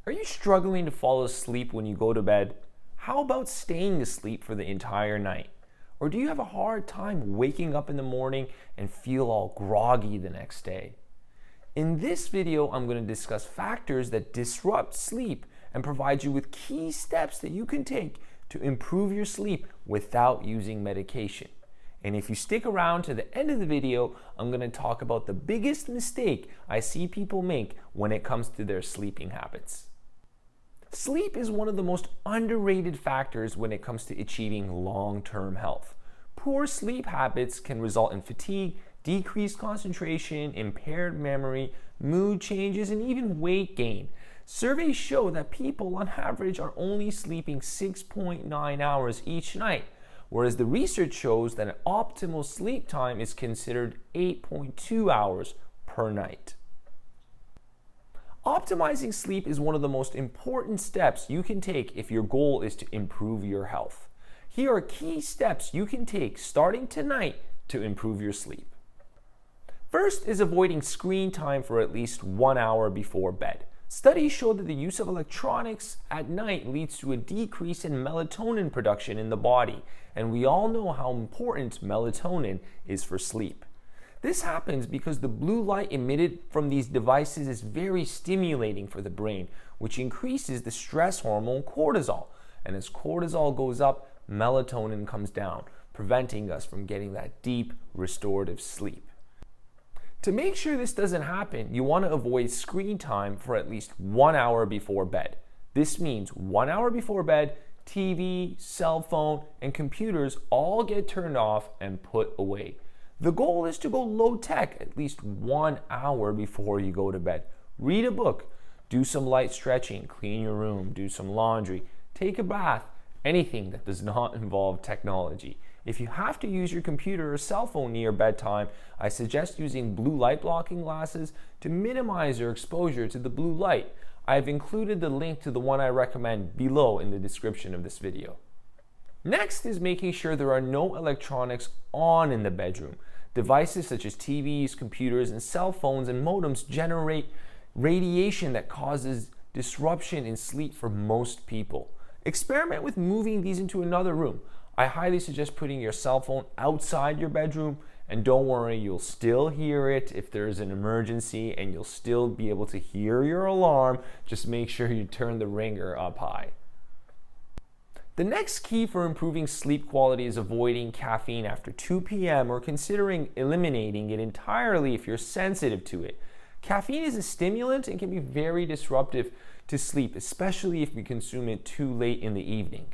Are you struggling to fall asleep when you go to bed? How about staying asleep for the entire night? Or do you have a hard time waking up in the morning and feel all groggy the next day? In this video, I'm going to discuss factors that disrupt sleep and provide you with key steps that you can take to improve your sleep without using medication. And if you stick around to the end of the video, I'm going to talk about the biggest mistake I see people make when it comes to their sleeping habits. Sleep is one of the most underrated factors when it comes to achieving long-term health. Poor sleep habits can result in fatigue, decreased concentration, impaired memory, mood changes, and even weight gain. Surveys show that people on average are only sleeping 6.9 hours each night, whereas the research shows that an optimal sleep time is considered 8.2 hours per night. Optimizing sleep is one of the most important steps you can take if your goal is to improve your health. Here are key steps you can take starting tonight to improve your sleep. First is avoiding screen time for at least 1 hour before bed. Studies show that the use of electronics at night leads to a decrease in melatonin production in the body, and we all know how important melatonin is for sleep. This happens because the blue light emitted from these devices is very stimulating for the brain, which increases the stress hormone cortisol. And as cortisol goes up, melatonin comes down, preventing us from getting that deep, restorative sleep. To make sure this doesn't happen, you want to avoid screen time for at least 1 hour before bed. This means 1 hour before bed, TV, cell phone, and computers all get turned off and put away. The goal is to go low tech at least 1 hour before you go to bed. Read a book, do some light stretching, clean your room, do some laundry, take a bath, anything that does not involve technology. If you have to use your computer or cell phone near bedtime, I suggest using blue light blocking glasses to minimize your exposure to the blue light. I've included the link to the one I recommend below in the description of this video. Next is making sure there are no electronics on in the bedroom. Devices such as TVs, computers, and cell phones and modems generate radiation that causes disruption in sleep for most people. Experiment with moving these into another room. I highly suggest putting your cell phone outside your bedroom, and don't worry, you'll still hear it if there's an emergency, and you'll still be able to hear your alarm. Just make sure you turn the ringer up high. The next key for improving sleep quality is avoiding caffeine after 2 p.m. or considering eliminating it entirely if you're sensitive to it. Caffeine is a stimulant and can be very disruptive to sleep, especially if you consume it too late in the evening.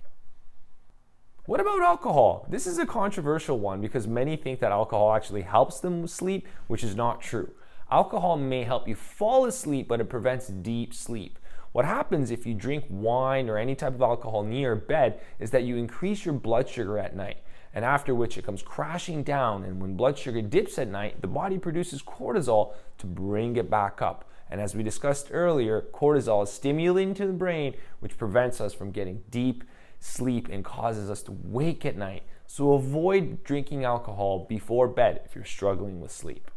What about alcohol? This is a controversial one because many think that alcohol actually helps them sleep, which is not true. Alcohol may help you fall asleep, but it prevents deep sleep. What happens if you drink wine or any type of alcohol near bed is that you increase your blood sugar at night, and after which it comes crashing down, and when blood sugar dips at night, the body produces cortisol to bring it back up. And as we discussed earlier, cortisol is stimulating to the brain, which prevents us from getting deep sleep and causes us to wake at night. So avoid drinking alcohol before bed if you're struggling with sleep.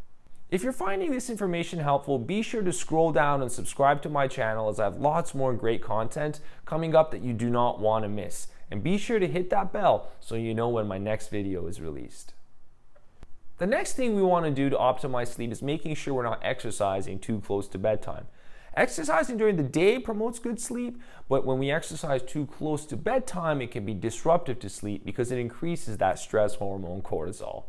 If you're finding this information helpful, be sure to scroll down and subscribe to my channel, as I have lots more great content coming up that you do not want to miss. And be sure to hit that bell so you know when my next video is released. The next thing we want to do to optimize sleep is making sure we're not exercising too close to bedtime. Exercising during the day promotes good sleep, but when we exercise too close to bedtime, it can be disruptive to sleep because it increases that stress hormone cortisol.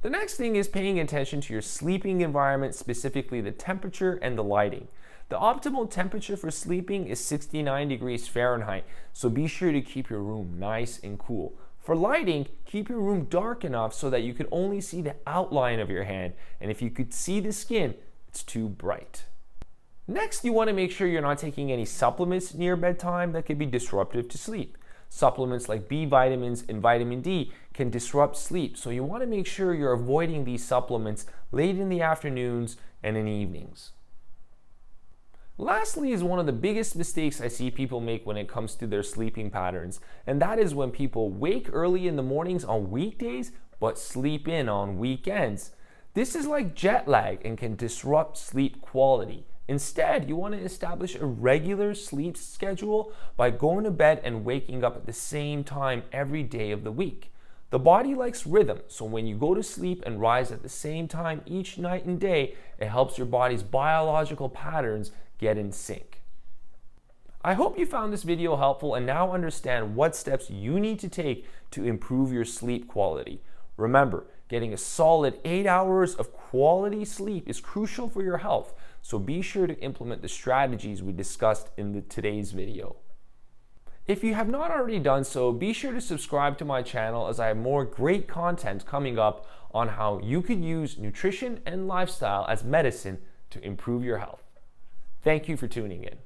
The next thing is paying attention to your sleeping environment, specifically the temperature and the lighting. The optimal temperature for sleeping is 69 degrees Fahrenheit, so be sure to keep your room nice and cool. For lighting, keep your room dark enough so that you can only see the outline of your hand, and if you could see the skin, it's too bright. Next, you want to make sure you're not taking any supplements near bedtime that could be disruptive to sleep. Supplements like B vitamins and vitamin D can disrupt sleep, so you want to make sure you're avoiding these supplements late in the afternoons and in evenings. Lastly is one of the biggest mistakes I see people make when it comes to their sleeping patterns, and that is when people wake early in the mornings on weekdays but sleep in on weekends. This is like jet lag and can disrupt sleep quality. Instead, you want to establish a regular sleep schedule by going to bed and waking up at the same time every day of the week. The body likes rhythm, so when you go to sleep and rise at the same time each night and day, it helps your body's biological patterns get in sync. I hope you found this video helpful and now understand what steps you need to take to improve your sleep quality. Remember, getting a solid 8 hours of quality sleep is crucial for your health, so be sure to implement the strategies we discussed in today's video. If you have not already done so, be sure to subscribe to my channel as I have more great content coming up on how you could use nutrition and lifestyle as medicine to improve your health. Thank you for tuning in.